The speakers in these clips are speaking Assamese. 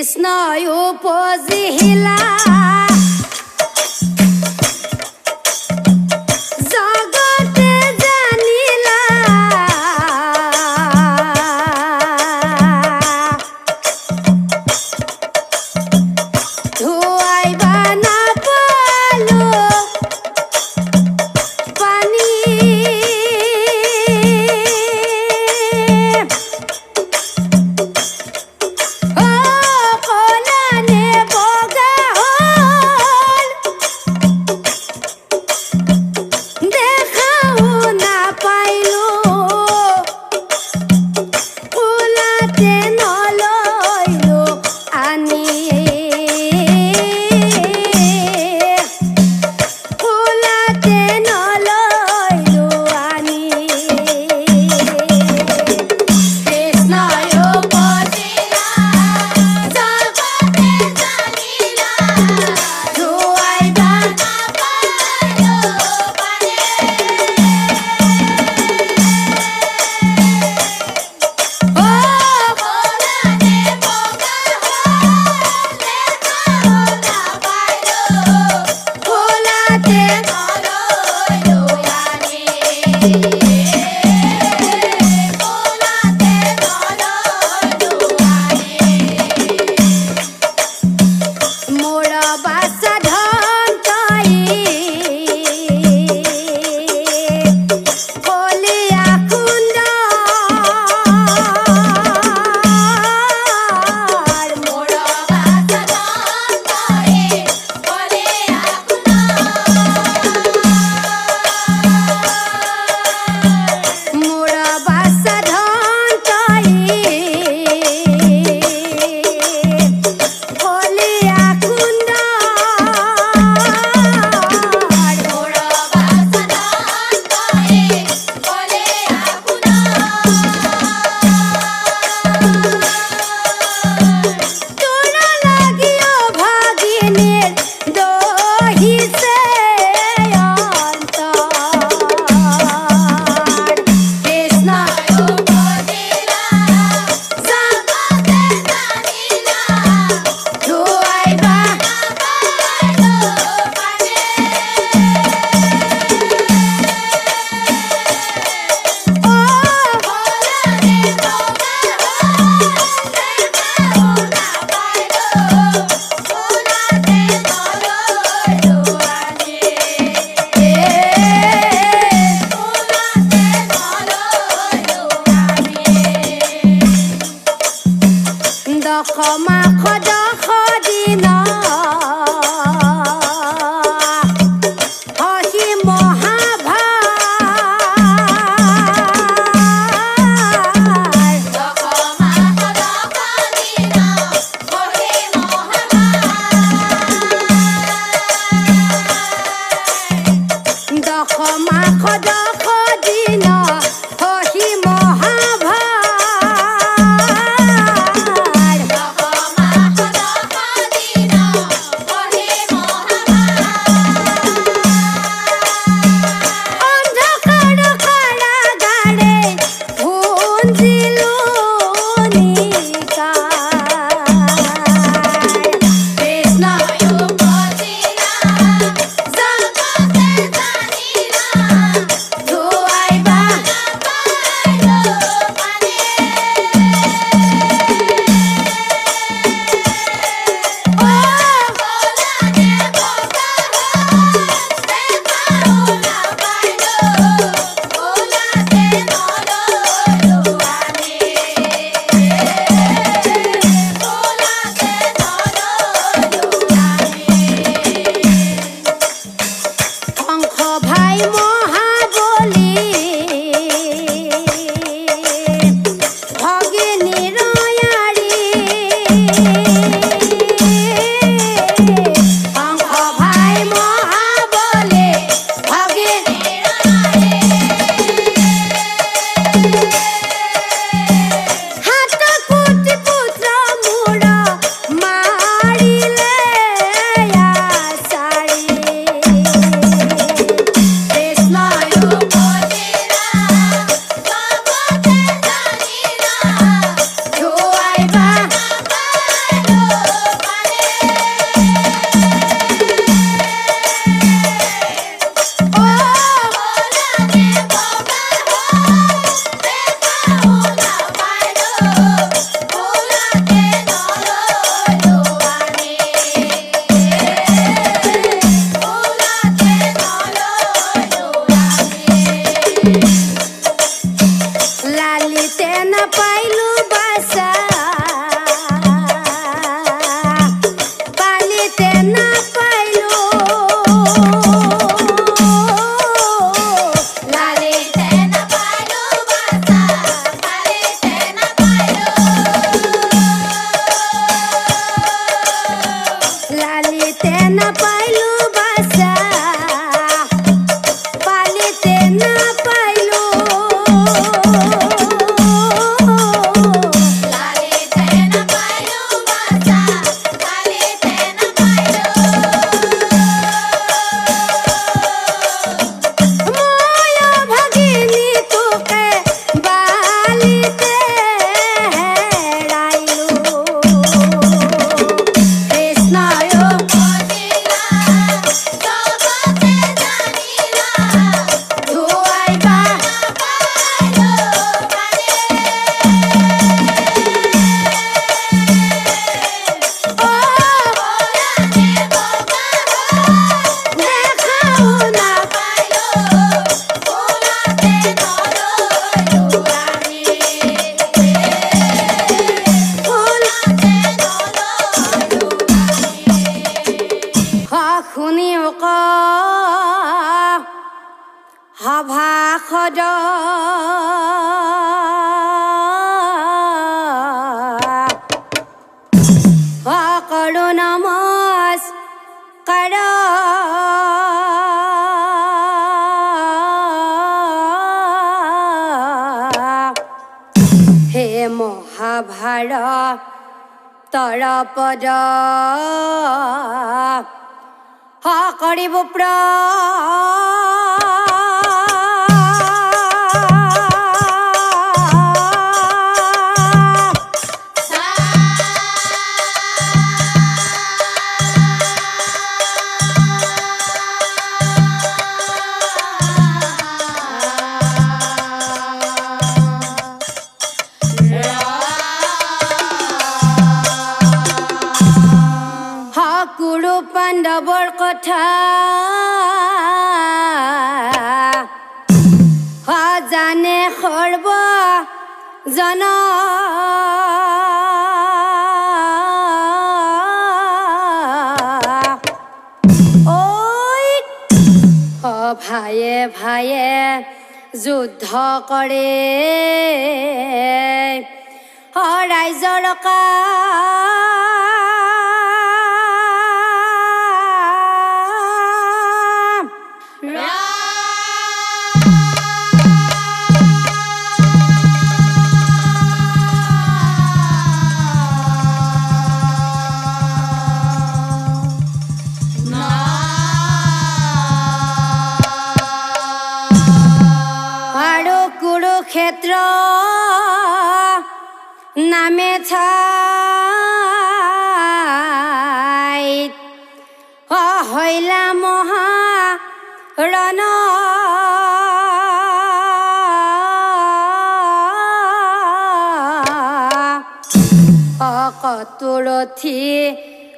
কৃষ্ণ উপজিলা জগতে জানিলা ধুয়াইবা না পালো পানি ক্ষমা খোদা খদিনা হসি মহাভাই ক্ষমা খোদা খদিনা হসি মহাভাই ক্ষমা খোদা খদিনা হসি মহাভাই লোক সভাসদ সকলো নমস্কাৰ হে মহাভাৰতৰ পদ কৰিব কুৰু পাণ্ডৱৰ কথা জানে সৰ্বজন ভায়ে ভায়ে যুদ্ধ কৰে ৰাইজৰ কুৰুক্ষেত্ৰ নামে ঠাইত হৈলা মহাৰণ কতুৰথী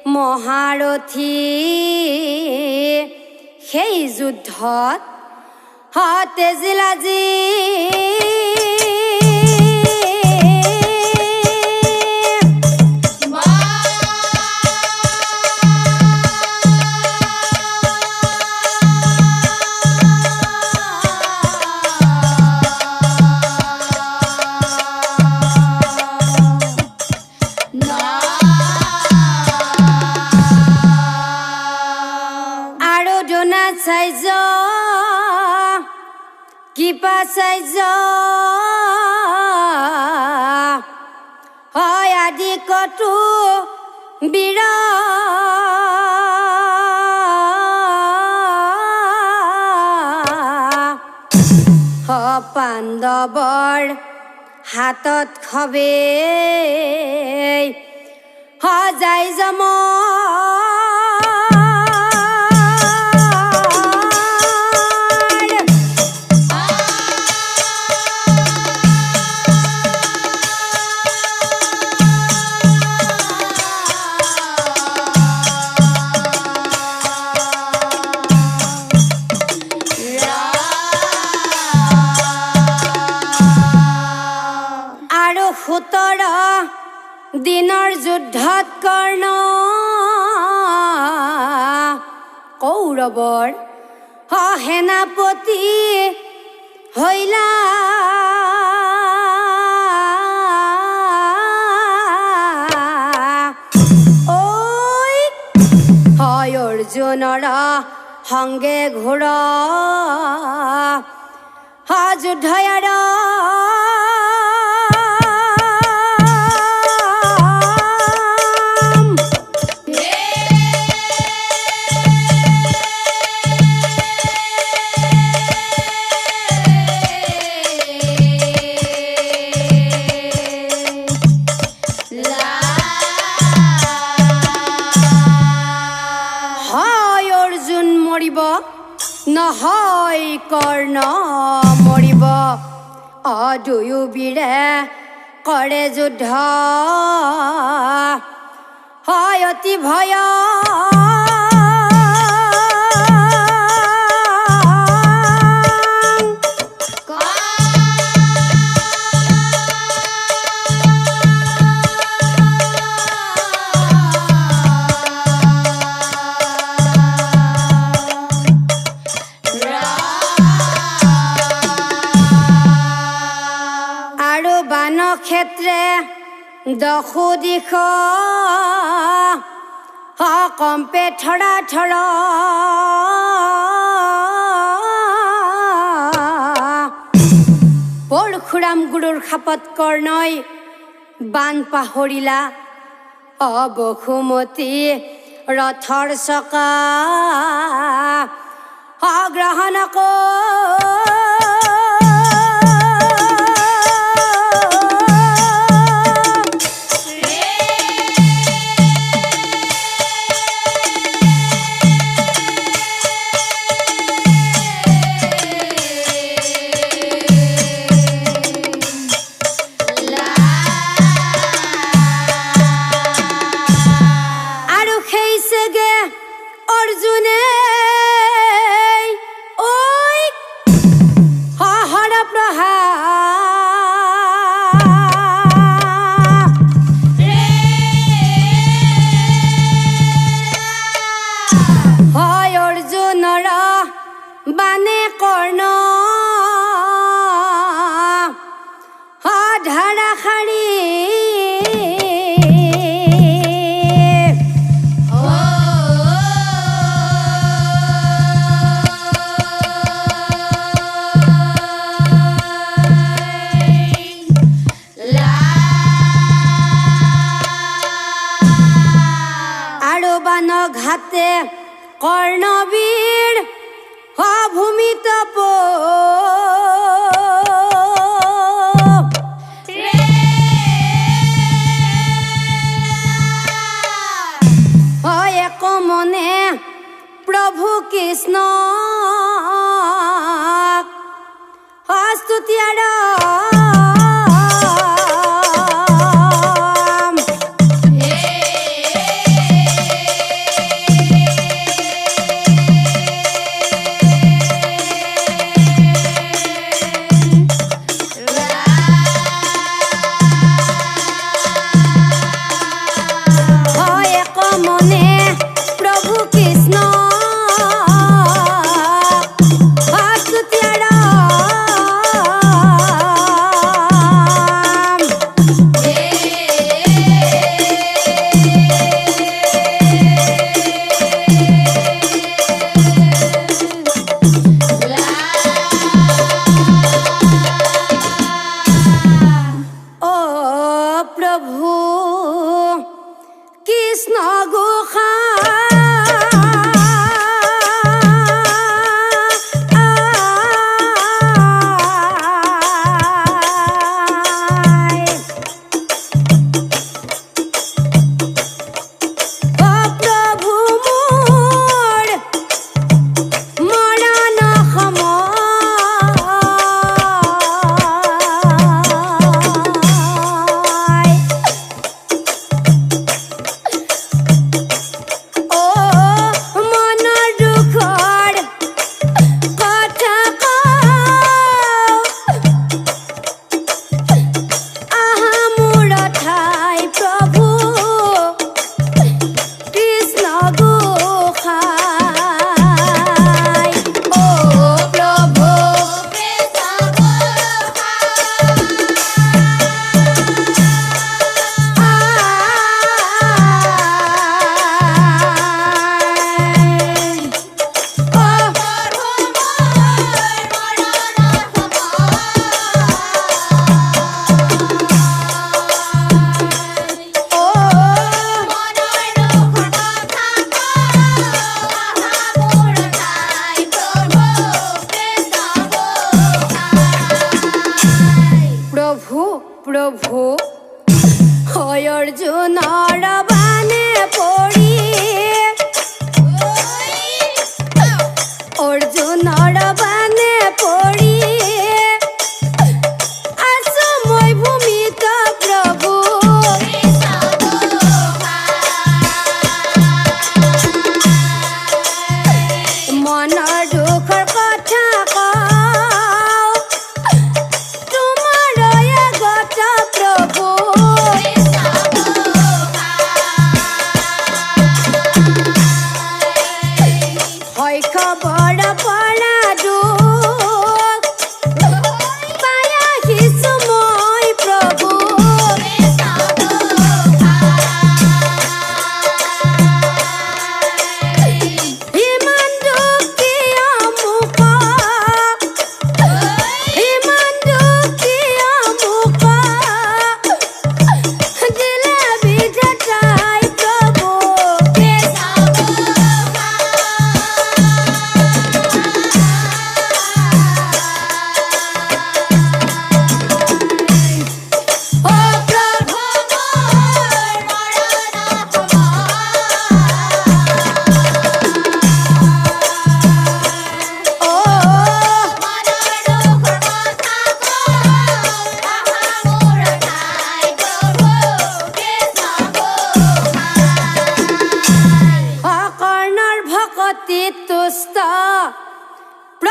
মহাৰথী সেই যুদ্ধত তেজিলাজি আৰু দ্ৰোণাচাৰ্য কৃপাচাৰ্য হয় আদি কতো বীৰ পাণ্ডৱৰ হাতত খবে যায় যম দিনৰ যুদ্ধত কৰ্ণ কৌৰৱৰ সেনাপতি হৈলা হয় অৰ্জুনৰ সংগে ঘোৰ যুদ্ধয়াৰ নহয় কৰ্ণ মৰিব দুয়ো বীৰে কৰে যুদ্ধ হয় অতি ভয় দখো দিখ কম্পে ঠড়া ঠড় পৰশুৰাম গুৰুৰ খাপত কৰ্ণই বান পাহৰিলা বসুমতী ৰথৰ চকা গ্ৰহণ অৰ্জুনে হৰ হয় অৰ্জুনৰ বানে কৰ্ণ ধাৰাসাৰী ঘাতে কৰ্ণবীৰ ভূমিত এক মনে প্ৰভু কৃষ্ণ স্তুতিয়াৰ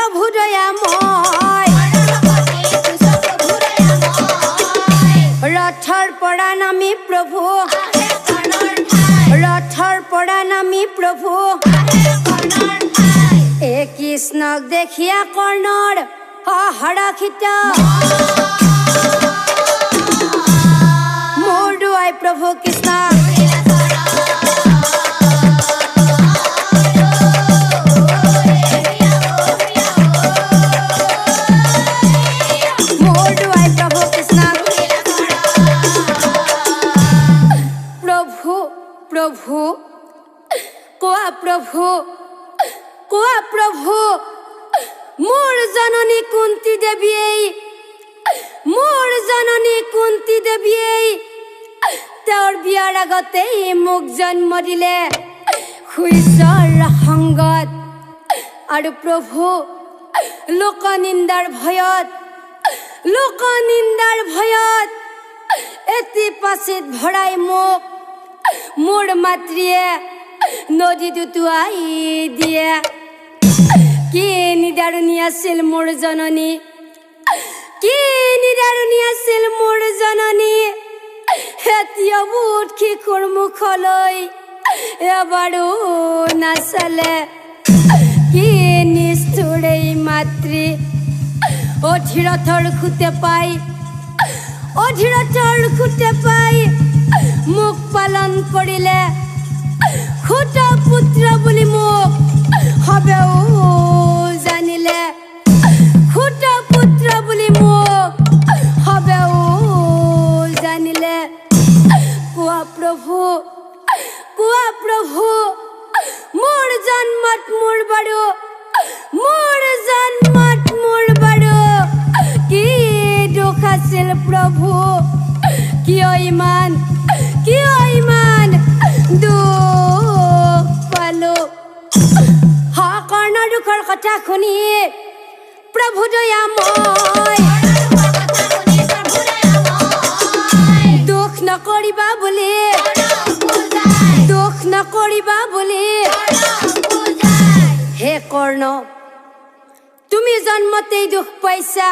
প্ৰভু দয়াময় ৰথৰ পৰা নামি প্ৰভু ৰথৰ পৰা নামি প্ৰভু এ কৃষ্ণক দেখিয়া কৰ্ণৰ হৰষিত মোৰ দুৱাই প্ৰভু কৃষ্ণ প্ৰভু কোৱা প্ৰভু মোৰ জননী কুন্তি দেৱীয়ে তেওঁৰ বিয়াৰ আগতেই মোক জন্ম দিলে সূৰ্যৰ সংগত আৰু প্ৰভু লোকনিন্দাৰ ভয়ত এটি পাচিত ভৰাই মোক মোৰ মাতৃয়ে নদীত উটুৱাই দিয়ে কি নিদাৰুণী আছিল মোৰ জননী এতিয়া বুট শিশুৰ মুখলৈ এবাৰো নাচালে কি নিষ্ঠুৰ এই মাতৃ অধীৰথৰ খুঁটে পাই মোক পালন কৰিলে খুঁট পুত্ৰ বুলি মোক হবেও জানিলে খুঁট পুত্ৰ বুলি মোক হবেও জানিলে কোৱা প্ৰভু মোৰ জন্মত মোৰ বাৰু কি দুখ আছিল প্ৰভু কিয় ইমান দুখ পালো কৰ্ণৰ দুখৰ কথা শুনি প্ৰভু দয়াময় দুখ নকৰিবা বুলি হে কৰ্ণ তুমি জন্মতেই দুখ পাইছা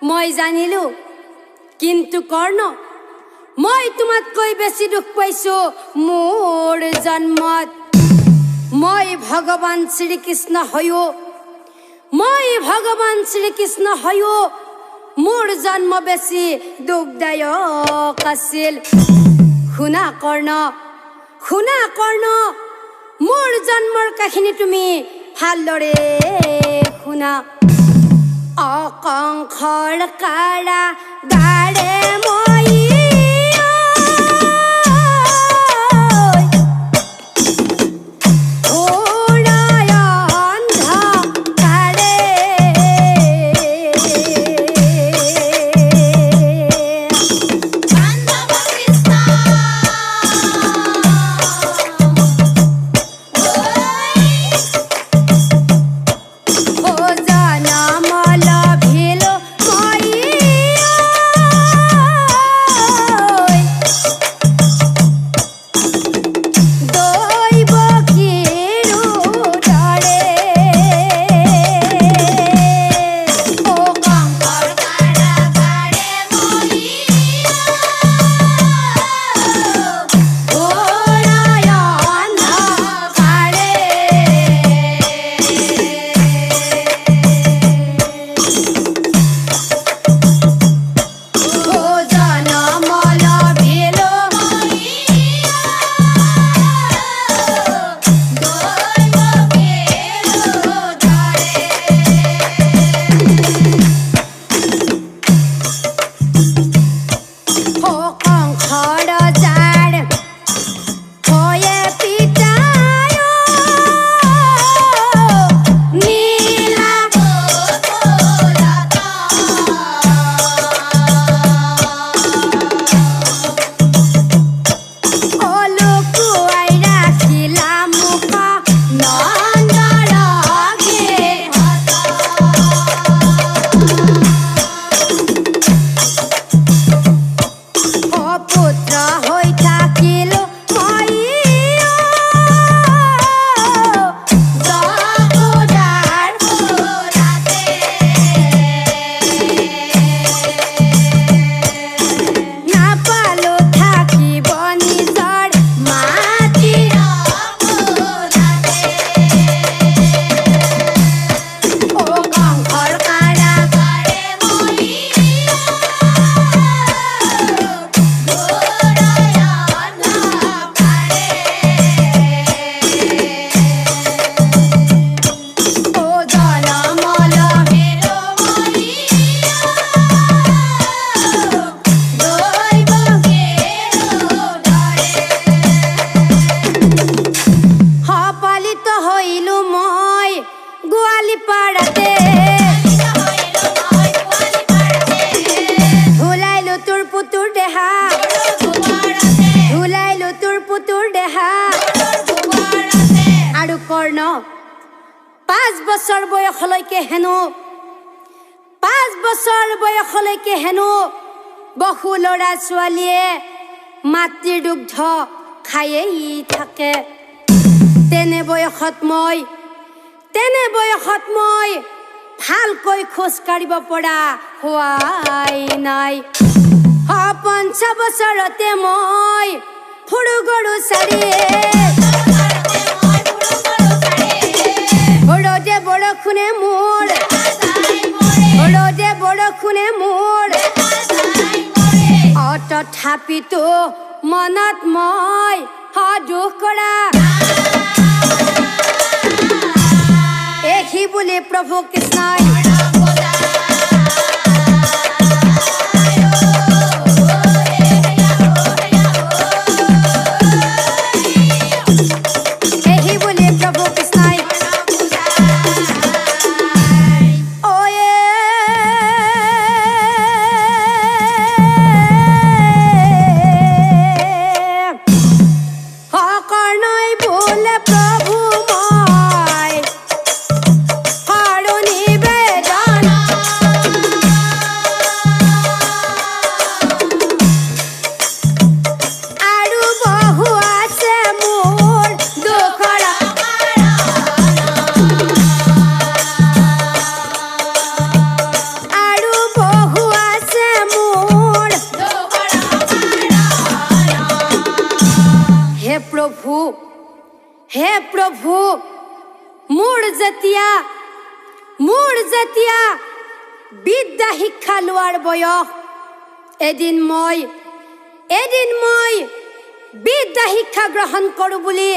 মই জানিলো কিন্তু কৰ্ণ মই তোমাতকৈ বেছি দুখ পাইছো মোৰ জন্মত মই ভগৱান শ্ৰীকৃষ্ণ হৈও মোৰ জন্ম বেছি দুখদায়ক আছিল শুনা কৰ্ণ মোৰ জন্মৰ কাহিনী তুমি ভালদৰে শুনা অকংখৰ কাৰা গাৰে মই আৰু কৰ্ণ 5 বছৰ বয়সলৈকে হেনো 5 বছৰ বয়সলৈকে হেনো বহু ল'ৰা ছোৱালীয়ে মাতৃৰ দুগ্ধ খায়েই থাকে। তেনে বয়সত মই ভালকৈ খোজ কাঢ়িব পৰা হোৱাই নাই। 5 বছৰতে মই সৰু গৰু চাৰিয়ে ৰ'দে বৰষুণে মোৰ তথাপিতো মনত মই দুখ কৰা এহি বুলি প্ৰভু কৃষ্ণই হে প্ৰভু মোৰ যেতিয়া বিদ্যা শিক্ষা লোৱাৰ বয়স এদিন মই বিদ্যা শিক্ষা গ্ৰহণ কৰোঁ বুলি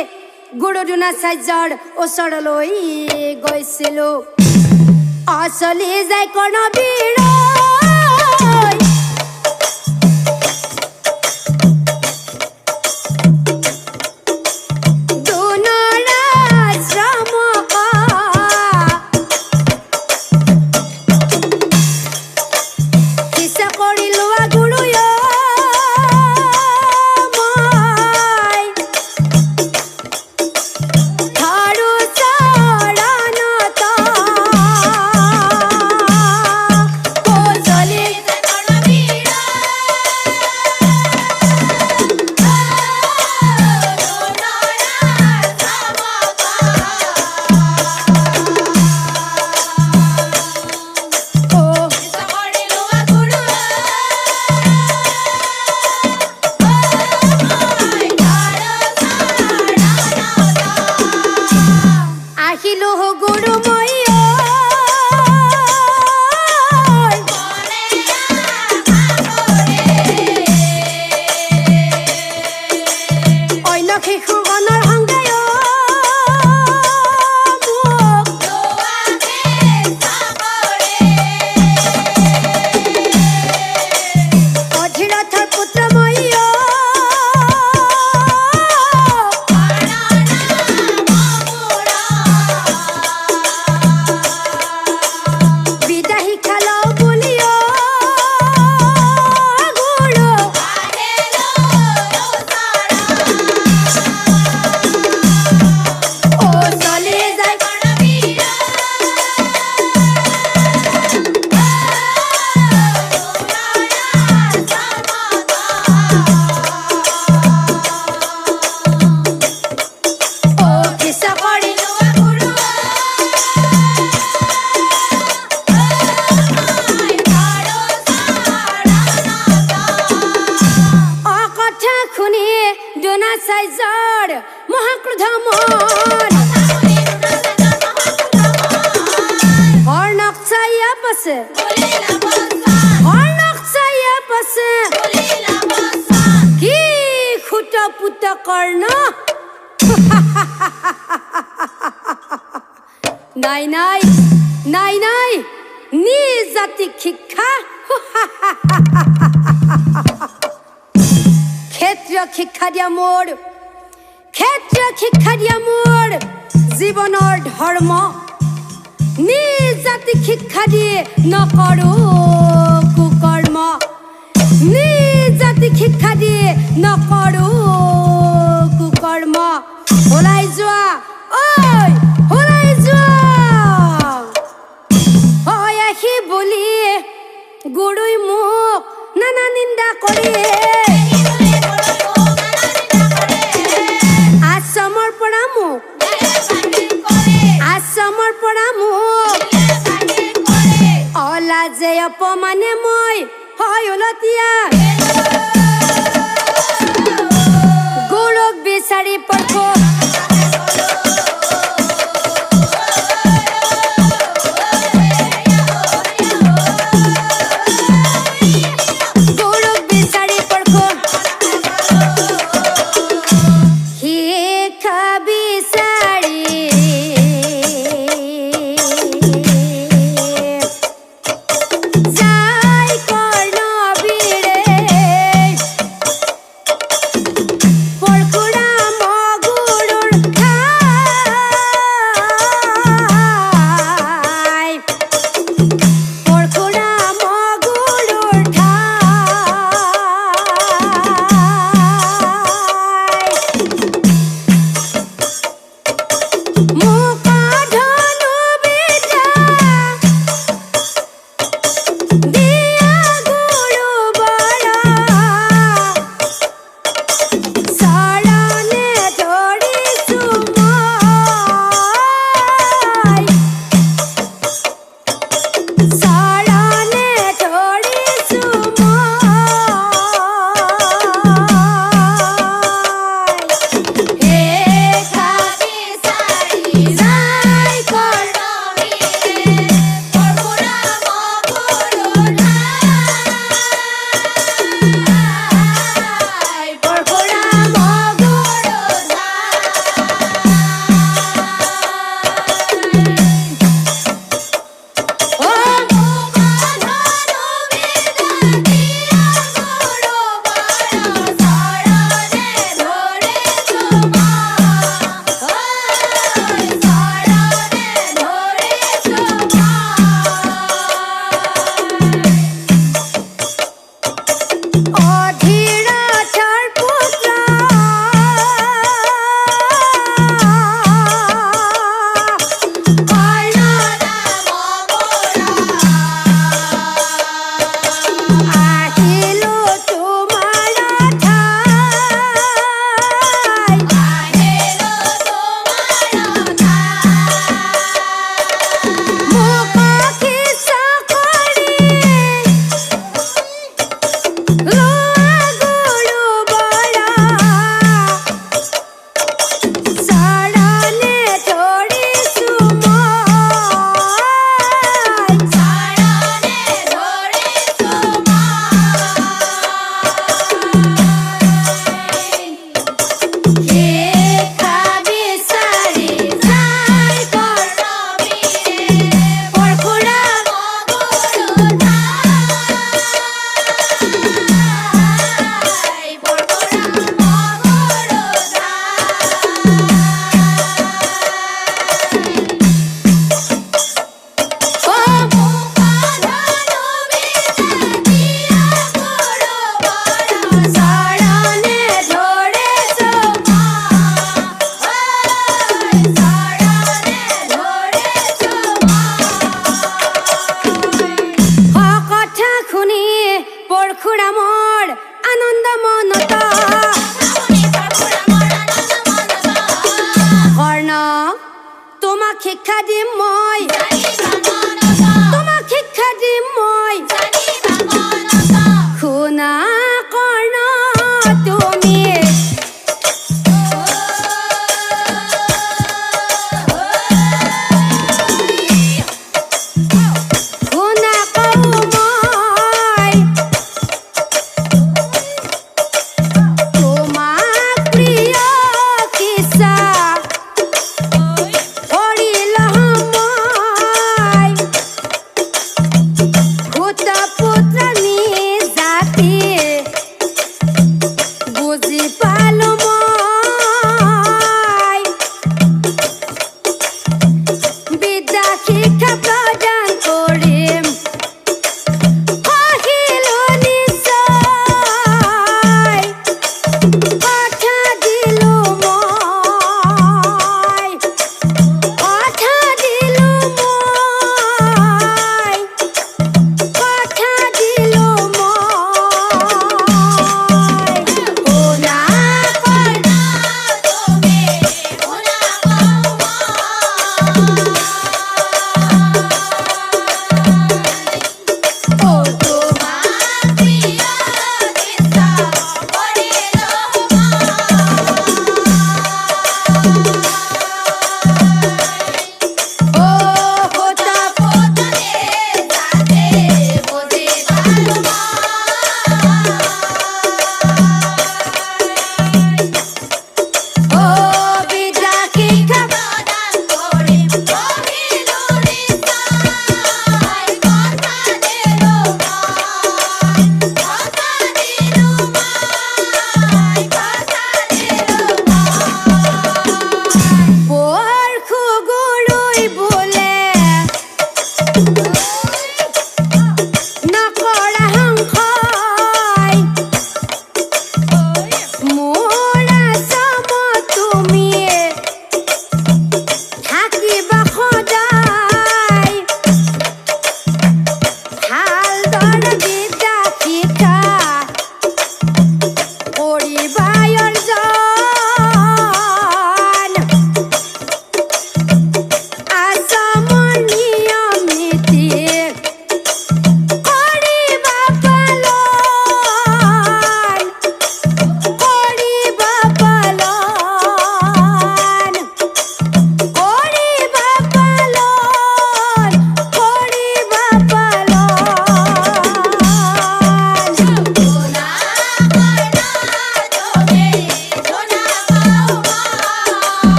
গুৰু দ্ৰোণাচাৰ্যৰ ওচৰলৈ গৈছিলোঁ। চলি যায় কৰ্ণবীৰ মহাক্ৰোধ মন কৰ্ণক চাইয়া পাছে কি খুট পুত কৰ্ণ নাই নাই নাই নাই নিজ জাতিক শিক্ষা ক্ষেত্ৰীয় শিক্ষা দিয়া মোৰ জীৱনৰ ধৰ্ম নিজ জাতিক শিক্ষা দিয়ে নকৰো কুকৰ্ম নিজ জাতিক শিক্ষা দিয়ে নকৰো কুকৰ্ম কৰ্ম ওলাই যোৱা ঐ ওলাই যোৱা হয় আহি বুলি গুৰুই মোক নানা নিন্দা কৰে আশ্ৰমৰ পৰা মোক অলাজে অপমানে মই হয় উলতীয়া গুৰুক বিচাৰি পঠো শিক্ষা দিম মই তোমাক শিক্ষা দিম মই শুনা কৰ্ণ তুমি শুনা কওঁ মই তোমাক প্ৰিয় কিছা কৰিল মই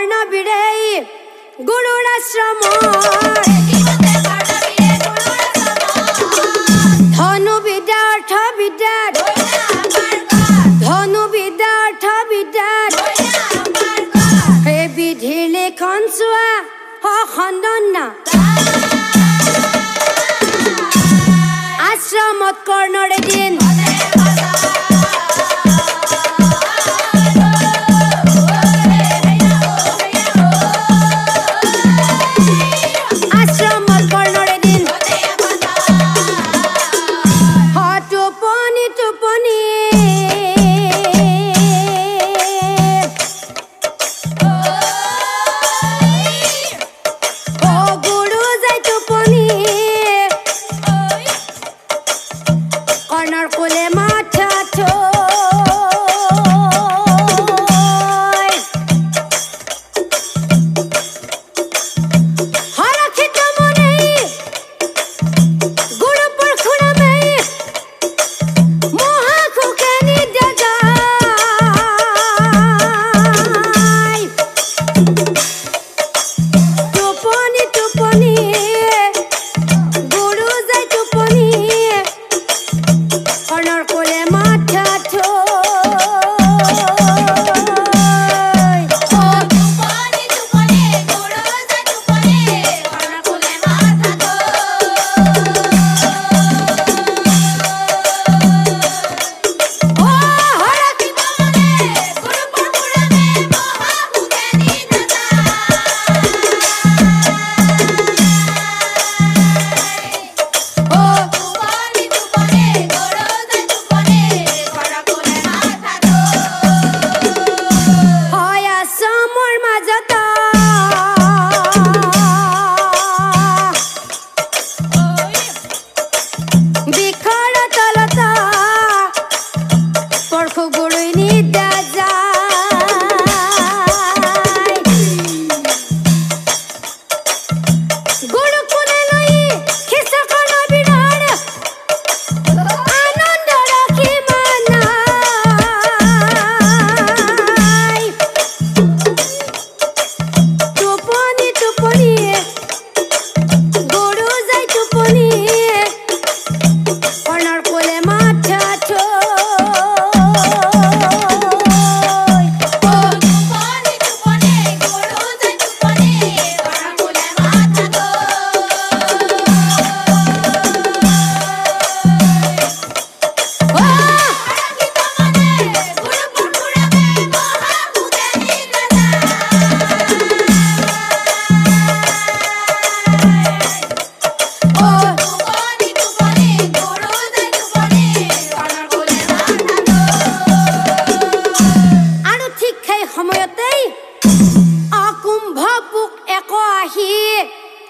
কৰ্ণবীৰে গুৰুৰ আশ্ৰম ধনু বিদ্যাৰ্থ বিদ্যাত ধনু বিদ্যাৰ্থ বিদ্যাত হে বিধি লিখন চোৱা খণ্ডন আশ্ৰমত কৰ্ণৰে দিন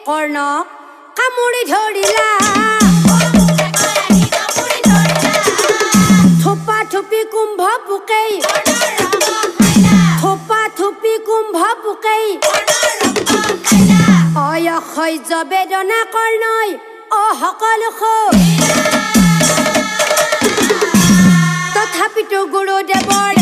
কৰ্ণক কামুৰি ধৰিলা থোপা থুপি কুম্ভ পোকেই থোপা থুপি কুম্ভ পোকেই অয়সহ্য বেদনা কৰ্ণই সকলো তথাপিতো গুৰুদেৱৰ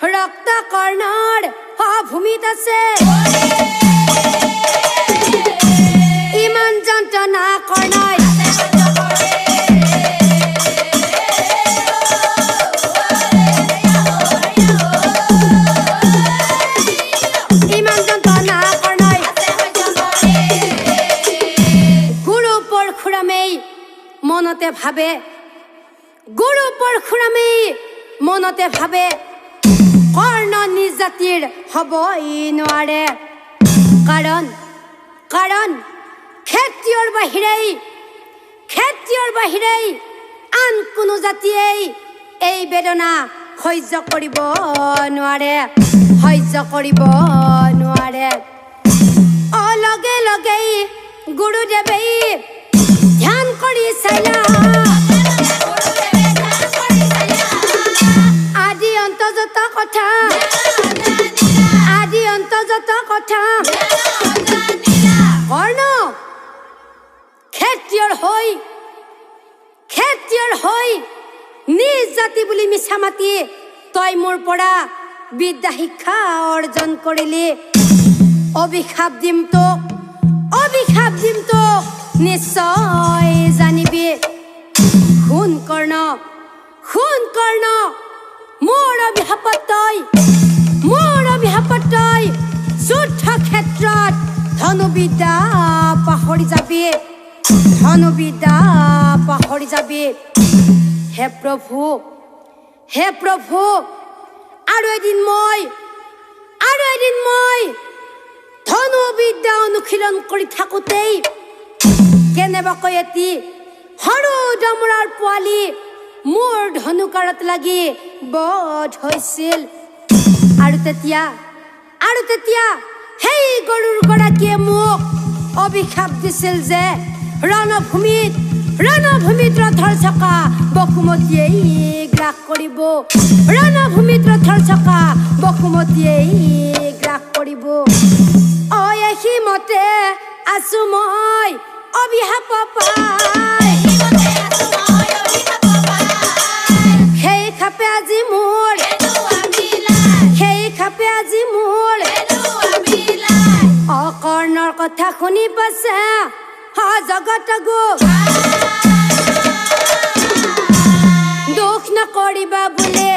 ৰক্ত কৰ্ণৰ ভূমিত আছে ইমান যন্ত্ৰণা কৰ্ণই ইমান যন্ত্ৰণা কৰ্ণই গুৰু পৰশুৰামেই মনতে ভাবে গুৰু পৰশুৰামেই মনতে ভাবে কৰ্ণ নিজ জাতিৰ হ'বই নোৱাৰে কাৰণ খেতিয়ৰ বাহিৰেই আন কোনো জাতিয়েই এই বেদনা সহ্য কৰিব নোৱাৰে লগে লগেই গুৰুদেৱেই ধ্যান কৰি চাইলা আদি অন্তৰ্গত কথা কৰ্ণ খেতিয়ৰ হৈ নিজ জাতি বুলি মিছা মাতি তই মোৰ পৰা বিদ্যা শিক্ষা অৰ্জন কৰিলি অভিশাপ দিম তোক নিশ্চয় জানিবি শুন কৰ্ণ মোৰ অভিশাপত তই যুদ্ধ ক্ষেত্ৰত ধনুবিদ্যা পাহৰি যাবি হে প্ৰভু আৰু এদিন মই ধনুবিদ্যা অনুশীলন কৰি থাকোঁতেই কেনেবাকৈ এটি সৰু ডমৰাৰ পোৱালি মোৰ ধনুকাৰত লাগি বধ হৈছিল আৰু তেতিয়া সেই গৰুৰ গৰাকীয়ে মোক অভিশাপ দিছিল যে ৰণভূমিত ৰথৰ চকা বসুমতীয়েই গ্ৰাস কৰিব এহিমতে আছো মই অভিশাপ পাই সেই খাপে আজি মোৰ অকৰ্ণৰ কথা শুনি পাছে জগত দুখ নকৰিবা বোলে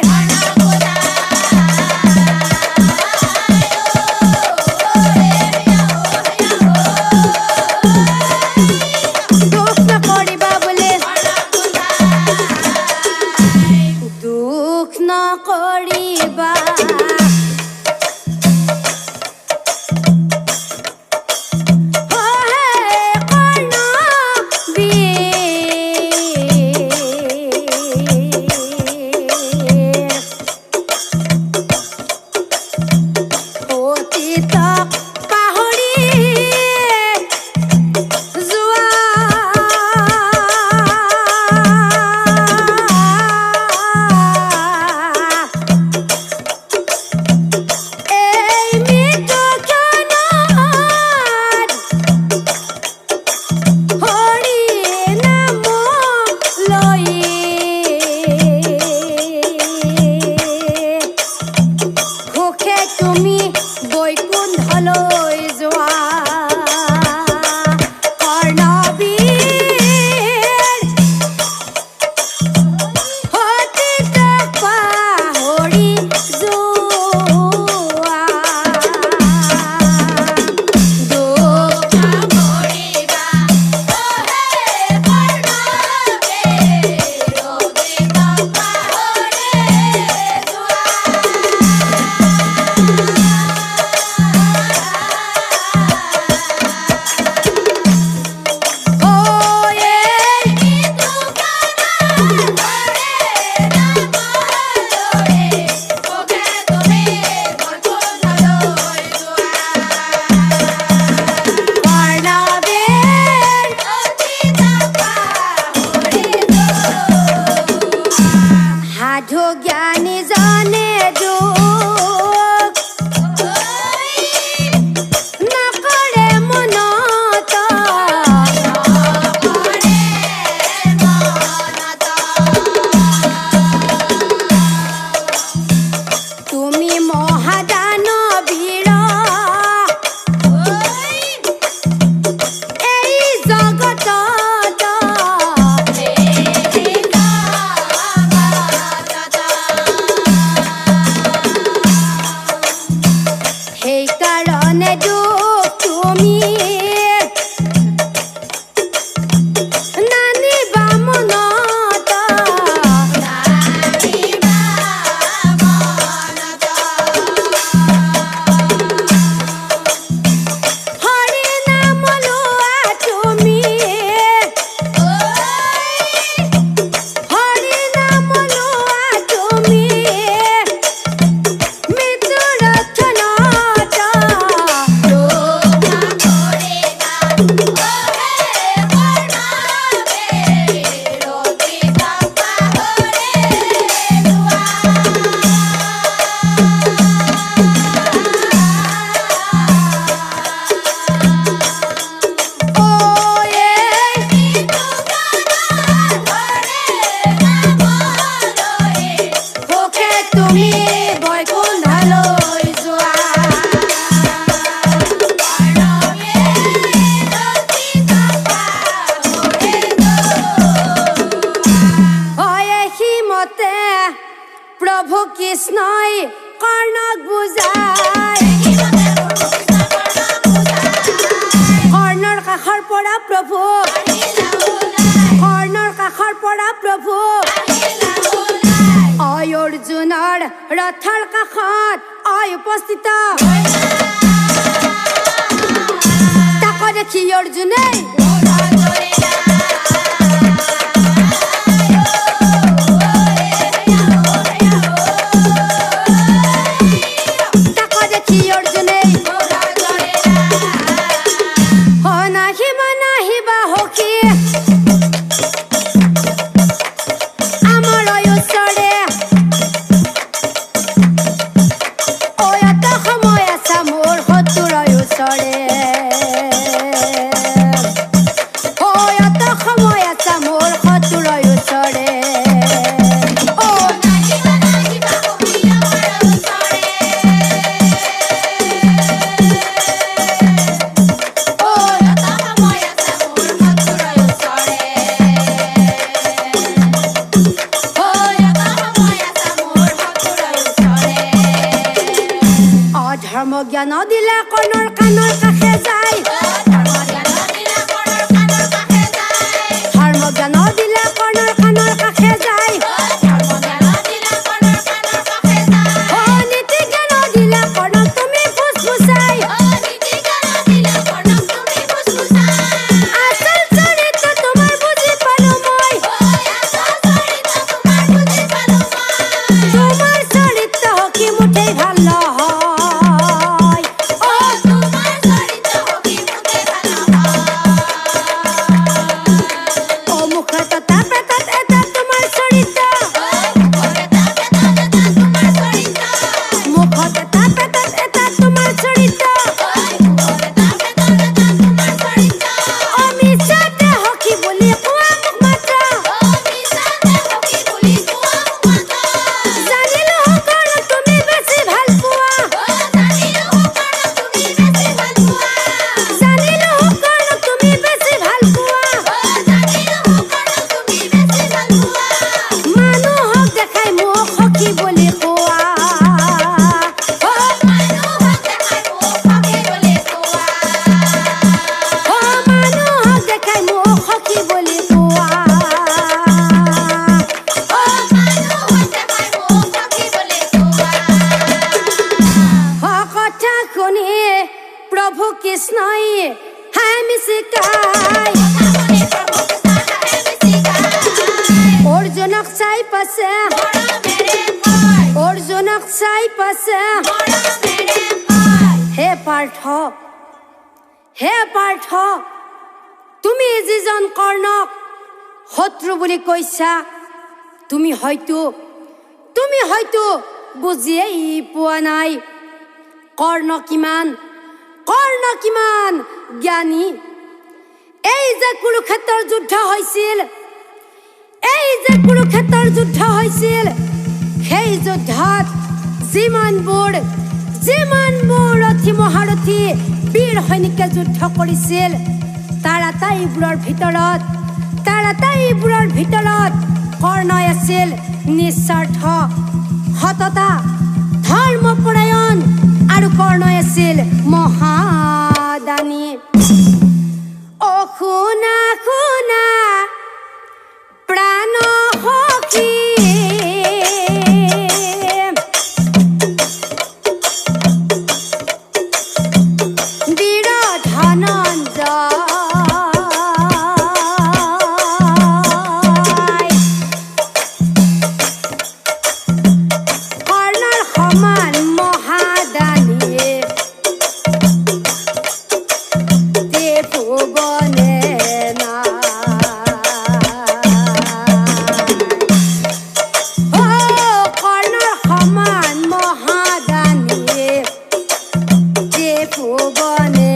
পৰা প্ৰভু কৰ্ণৰ কাষৰ পৰা প্ৰভু অয় অৰ্জুনৰ ৰথৰ কাষত অয় উপস্থিত তাক দেখি অৰ্জুনে ধৰ্ম জ্ঞান দিলে কৰ্ণৰ কাণৰ কাষে যায় ধৰ্ম জ্ঞান দিলে কৰ্ণৰ কাণৰ কাষে যায় নীতি জ্ঞান দিলে কৰ্ণক তুমি ফুচফুচাই আচল চৰিত্ৰ তোমাৰ বুজি পালো মই তোমাৰ চৰিত্ৰ কি মুঠেই ভাল নহয় প্ৰভু কৃষ্ণই হামি শিকাই অৰ্জুনক চাই পাছে অৰ্জুনক চাই পাছে হে পাৰ্থ তুমি যিজন কৰ্ণক শত্ৰু বুলি কৈছা তুমি হয়তো বুজিয়েই পোৱা নাই কৰ্ণ কিমান জ্ঞানী এই যে কুৰুক্ষেত্ৰৰ যুদ্ধ হৈছিল সেই যুদ্ধত যিমানবোৰ ৰথী মহাৰথী বীৰ সৈনিকে যুদ্ধ কৰিছিল তাৰ আটাইবোৰৰ ভিতৰত কৰ্ণই আছিল নিস্বাৰ্থ সততা ধৰ্মপৰায়ণ আৰু কৰ্ণই আছিল মহাদানী অ শুনা প্ৰাণ সখী বীৰ ধনঞ্জয় কৰ্ণৰ সমান মহাদানী ভুৱনে কৰ্ণৰ সমান মহাদানী ভুৱনে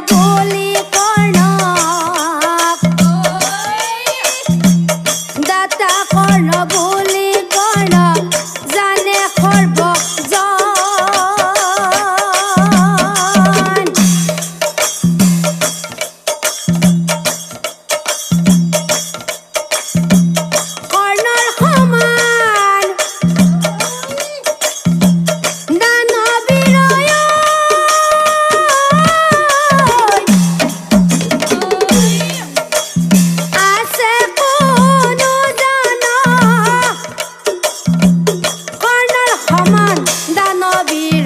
বুলি কৰ্ণক দাতা কৰ্ণ বুলি কৰ্ণক জানে সৰ্বজন কৰ্ণৰ সমান দানৱীৰ আছে কোনো জানা কৰ্ণৰ সমান দানৱীৰ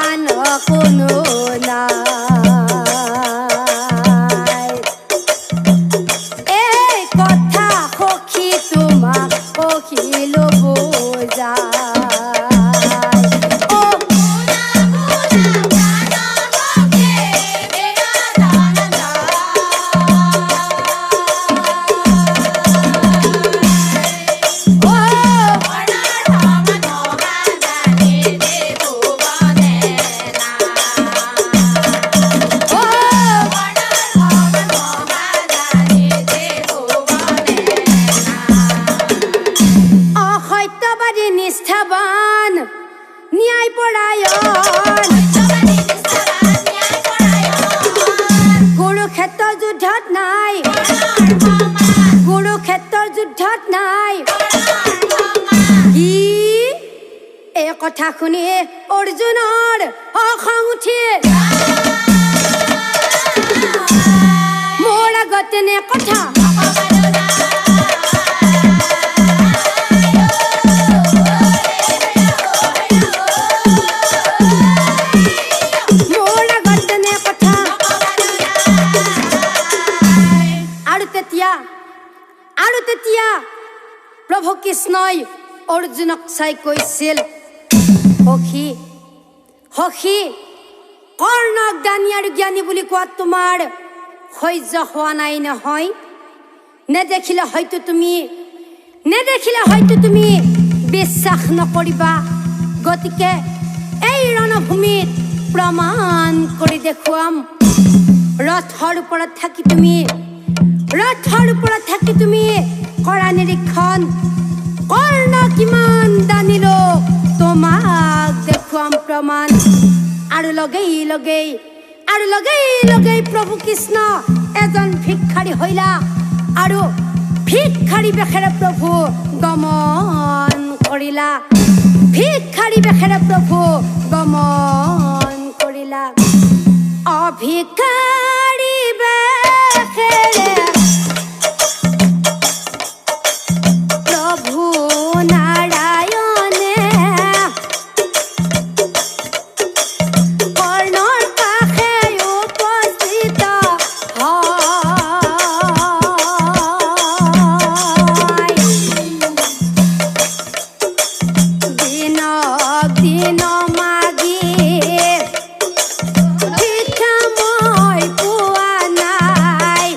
আন কোনো নাই এই কথা সখী তোমাক কহিলো বুজাই অ অসত্যবাদী নিষ্ঠাবান ন্যায়পৰায়ণ কুৰুক্ষেত্ৰৰ যুদ্ধত নাই কুৰুক্ষেত্ৰৰ যুদ্ধত নাই এই কথা শুনি অৰ্জুনৰ খং উঠিল মোৰ আগত এনে কথা মোৰ আগত এনে কথা আৰু তেতিয়া প্ৰভু কৃষ্ণই অৰ্জুনক চাই কৈছিল সখী সখী কৰ্ণক দানী আৰু জ্ঞানী বুলি কোৱাত তোমাৰ সহ্য হোৱা নাই নহয় নেদেখিলে হয়তো তুমি বিশ্বাস নকৰিবা গতিকে এই ৰণভূমিত প্ৰমাণ কৰি দেখুৱাম ৰথৰ ওপৰত থাকি তুমি কৰা নিৰীক্ষণ কৰ্ণ কিমান দানী লোক তোমাক দেখুৱাম প্ৰমাণ আৰু লগেই প্ৰভু কৃষ্ণ এজন ভিক্ষাৰী হইলা আৰু ভিক্ষাৰী বেশেৰে প্ৰভু গমন কৰিলা অভিক্ষাৰী বেশেৰে প্ৰভু নাৰায়ণে কৰ্ণৰ কাষে উপস্থিত হয় দিন মাগি ভিক্ষা মই পোৱা নাই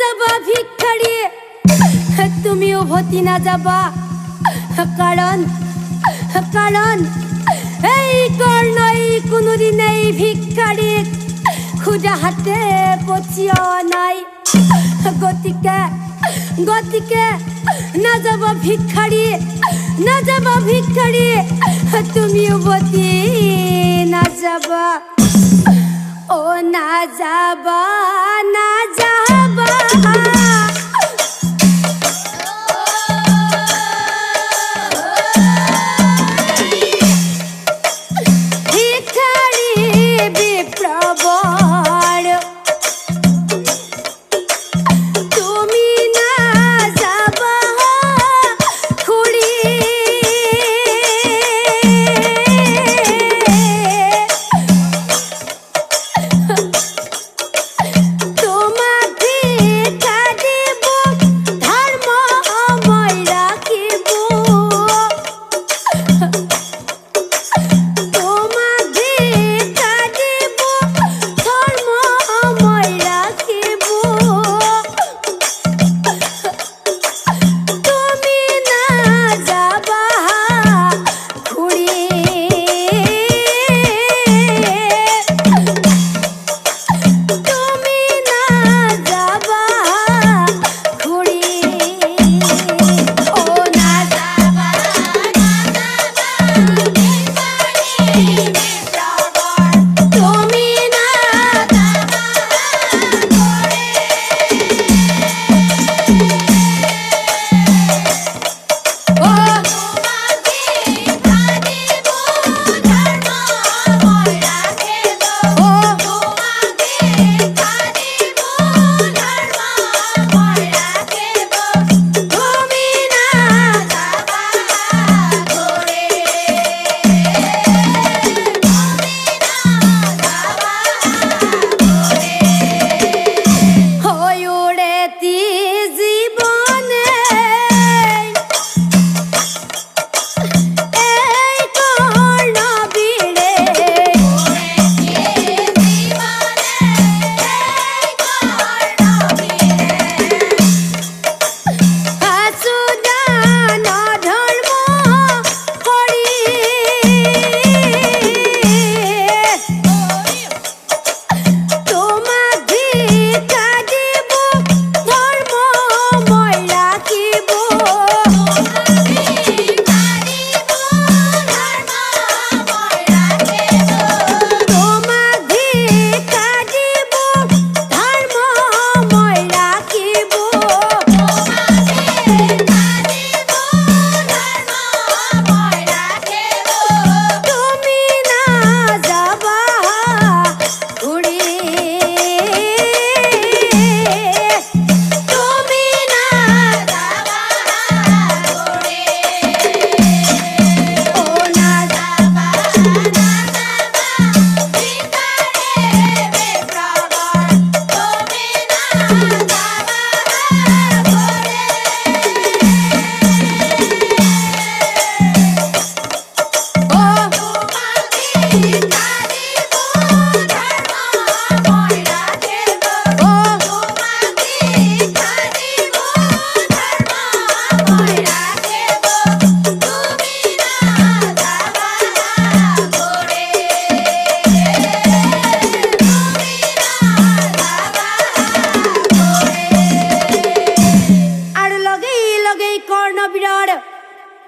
যাবা ভিক্ষাৰী তুমিও ভতি না যাবা কাৰণ কাৰণ এই কৰ্ণই কোনোদিনেই ভিক্ষাৰীক খুজা হাতে পঠিওৱা নাই গতিকে গতিকে না যাবা ভিক্ষাৰী তুমিও ভতি না যাবা ও না যাবা না যাবা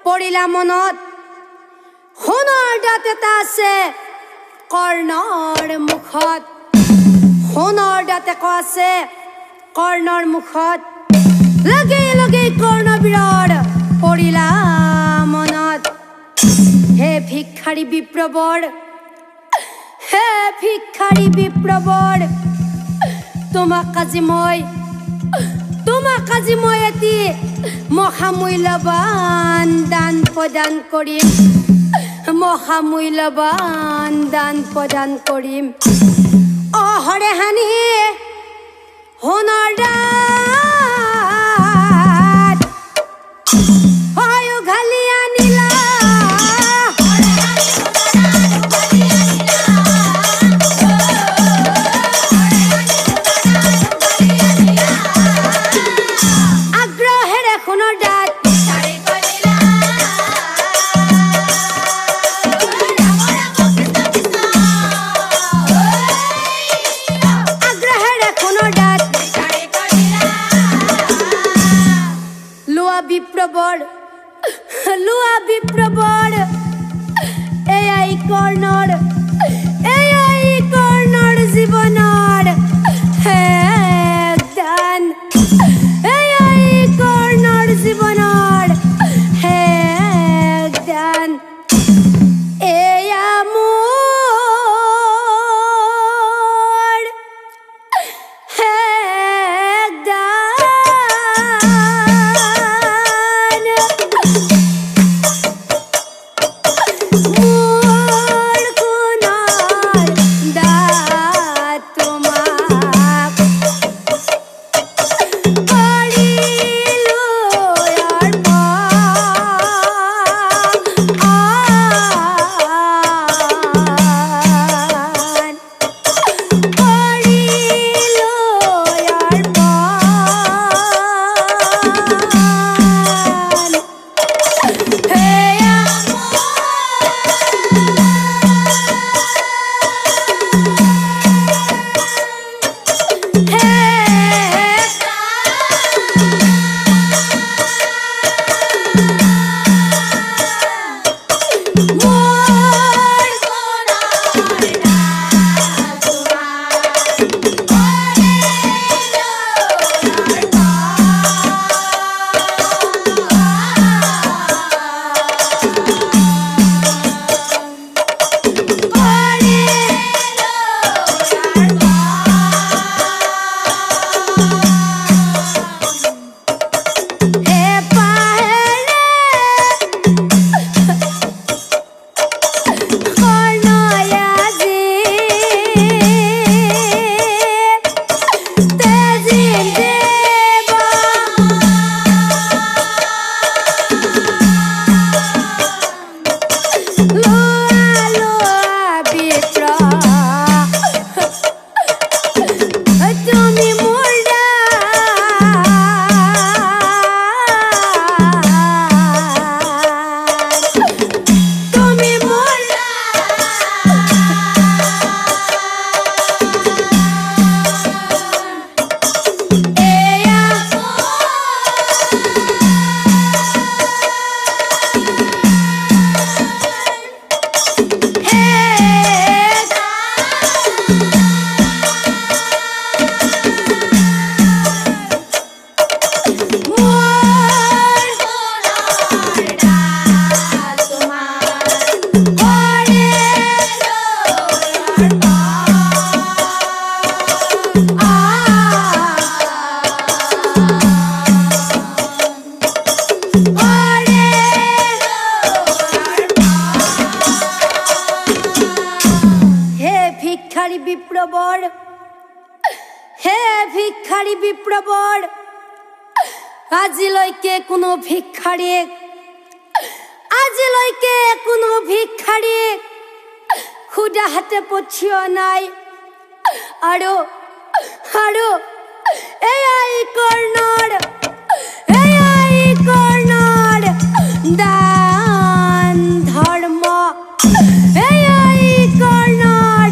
পৰিলা মনত সোণৰ দাঁত এটা আছে কৰ্ণৰ মুখত সোণৰ দাঁত এটা আছে কৰ্ণৰ মুখত লগে লগে কৰ্ণবীৰৰ পৰিলা মনত হে ভিক্ষাৰী বিপ্ৰবৰ হে ভিক্ষাৰী বিপ্ৰবৰ তোমাক আজি মই এটি মহামূল্যৱান দান প্ৰদান কৰিম মহামূল্যৱান দান প্ৰদান কৰিম অহৰে হানি সোণৰ দাঁত হয় উঘালি আনিলা লোৱা বিপ্ৰবৰ এয়াই কৰ্ণৰ জীৱনৰ শেষ দান এয়াই কৰ্ণৰ জীৱনৰ শেষ দান এয়া মোৰ শেষ দান মোৰ সোণৰ দাঁত তোমাক কৰিলো অৰ্পণ কৰিলো অৰ্পণ হেয়া বিপ্ৰবৰ হে ভিক্ষাৰী বিপ্ৰবৰ আজিলৈকে কোনো ভিক্ষাৰী খুদা হাতে পঠিওৱা নাই আৰু এয়াই কৰ্ণৰ দান ধৰ্ম এয়াই কৰ্ণৰ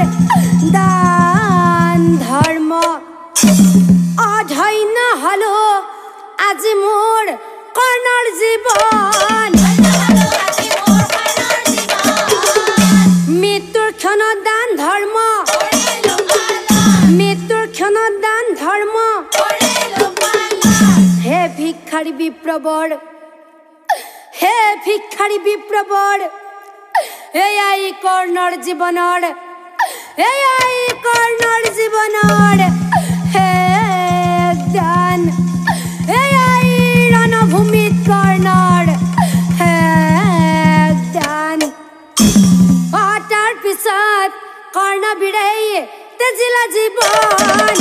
দান ধৰ্ম অধন্য হলো আজি মোৰ কৰ্ণৰ জীৱন মৃত্যুৰ ক্ষণত দান ধৰ্ম হে ভিক্ষাৰী বিপ্ৰবৰ এয়াই কৰ্ণৰ জীৱনৰ শেষ দান এয়াই ৰণভূমিত কৰ্ণৰ শেষ দান তাৰ পিছত কৰ্ণবীৰে তেজিলা জীৱন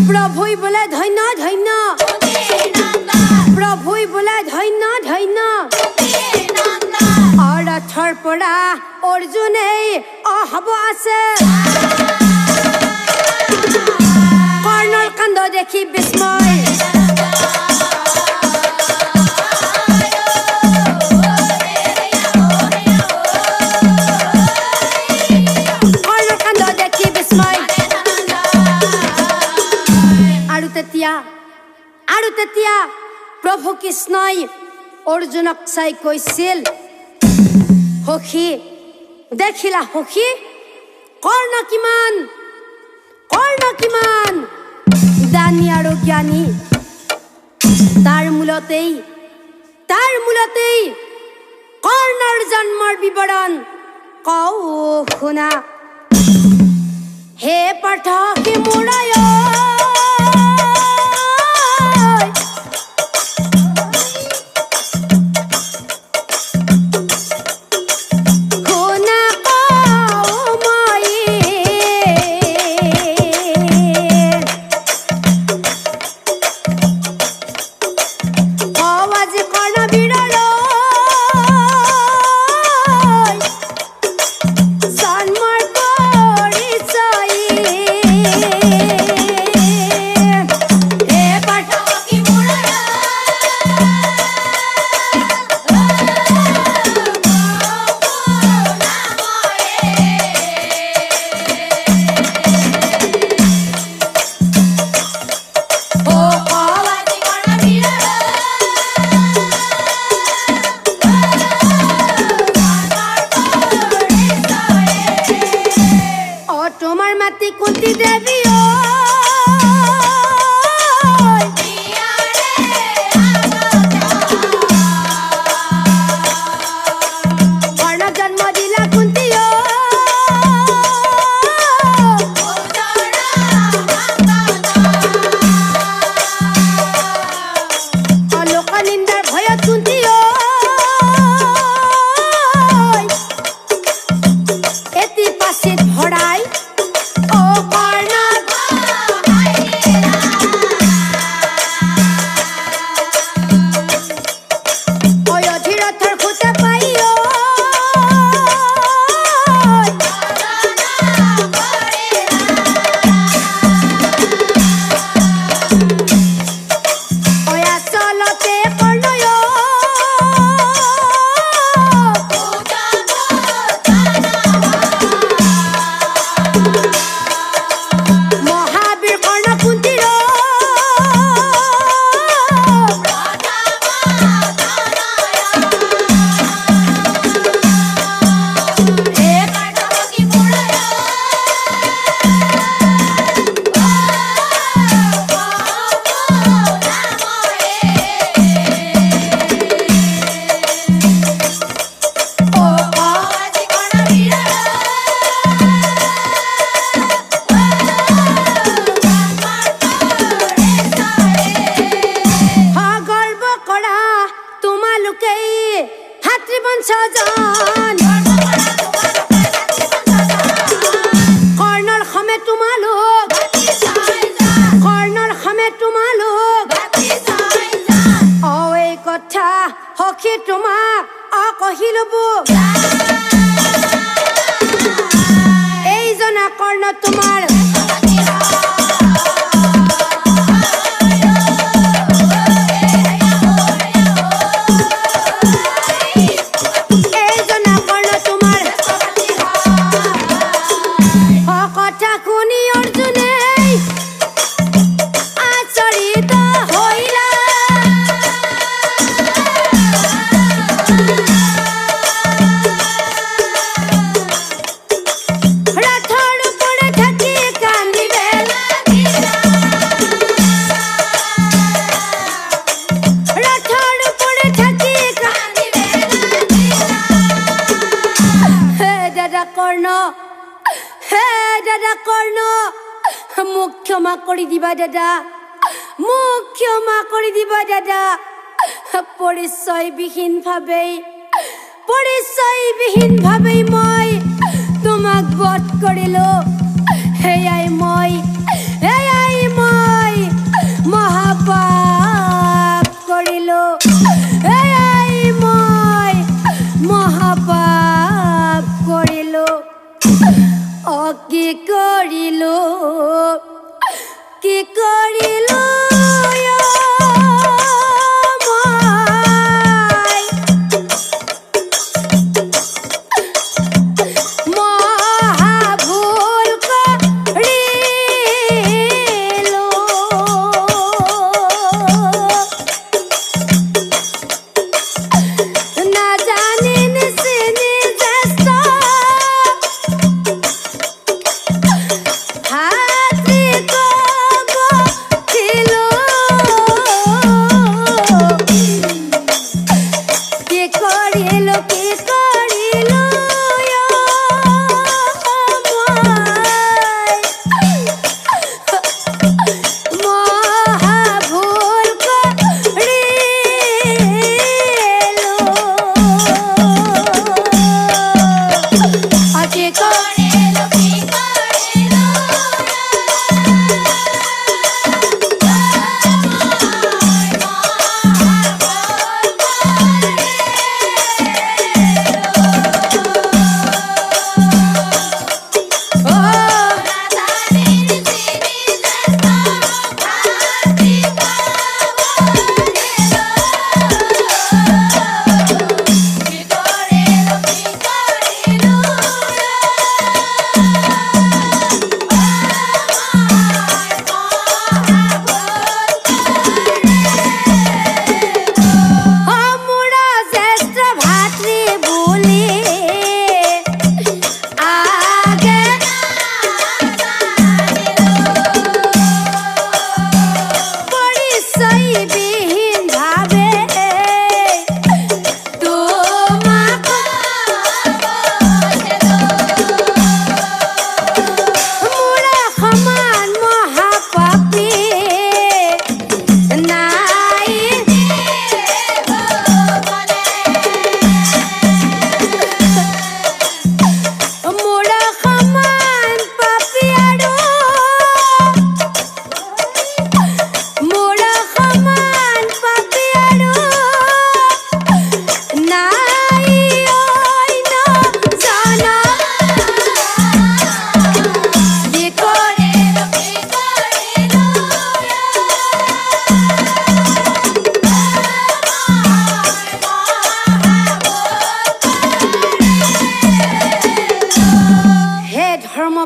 প্ৰভুই বোলে ধন্য ধন্য ৰথৰ পৰা অৰ্জুনেই অহব আছে কৰ্ণৰ কাণ্ড দেখি বিস্ময় আৰু তেতিয়া প্ৰভু কৃষ্ণই অৰ্জুনক চাই কৈছিল, সখী দেখিলা সখী, কৰ্ণ কিমান দানী আৰু জ্ঞানী। তাৰ মূলতেই কৰ্ণৰ জন্মৰ বিৱৰণ কওঁ শুনা। হে পাঠকি মোৰায় মোক ক্ষমা কৰি দিবা দাদা, মোক ক্ষমা কৰি দিবা দাদা। পৰিচয়বিহীনভাৱেই মই তোমাক বধ কৰিলো। সেয়াই মই মহাপাপ কৰিলো। সেয়াই মই মহাপাপ কৰিলো। কি কৰিলো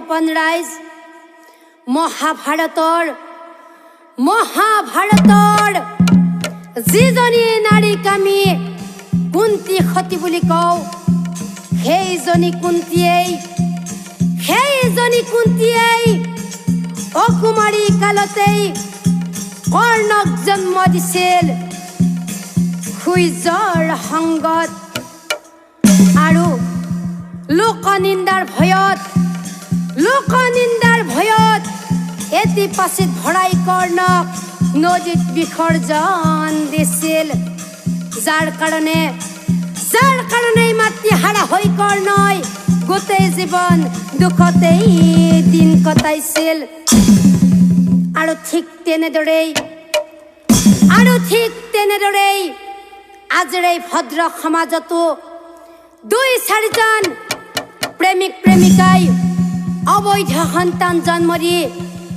ধৰ্মপন ৰাইজ মহাভাৰতৰ যিজনী নাৰীক আমি কুন্তী সতী বুলি কওঁ সেইজনী কুন্তীয়েই অকুমাৰী কালতেই কৰ্ণক জন্ম দিছিল সূৰ্যৰ সংগত আৰু লোকনিন্দাৰ ভয়ত এটি পাচিত ভৰাই কৰ্ণক নদীত বিসৰ্জন দিছিল যাৰ কাৰণে মাতৃহাৰা হৈ কৰ্ণই গোটেই জীৱন দুখতেই দিন কটাইছিল আৰু ঠিক তেনেদৰেই আজিৰ এই ভদ্ৰ সমাজতো 2-4জন প্ৰেমিকাই অবৈধ সন্তান জন্ম দি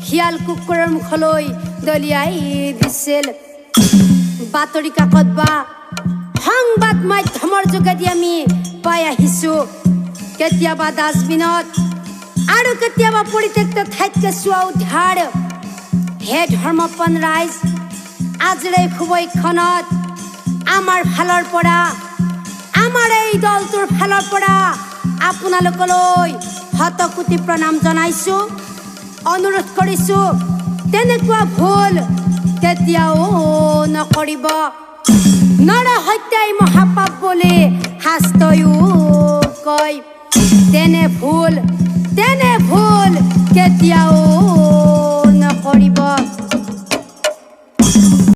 শিয়াল কুকুৰৰ মুখলৈ দলিয়াই দিছিল বাতৰি কাকত বা সংবাদ মাধ্যমৰ যোগেদি আমি পাই আহিছো কেতিয়াবা ডাষ্টবিনত আৰু কেতিয়াবা পৰিত্যক্ত ঠাইত কেঁচুৱা উদ্ধাৰ হে ধৰ্মপন ৰাইজ আজিৰ এই খুবৈখনত আমাৰ ফালৰ পৰা আমাৰ এই দলটোৰ ফালৰ পৰা আপোনালোকলৈ শতকোটি প্ৰণাম জনাইছো অনুৰোধ কৰিছো তেনেকুৱা ভুল কেতিয়াও নকৰিব নৰহত্যাই মহাপাপ বুলি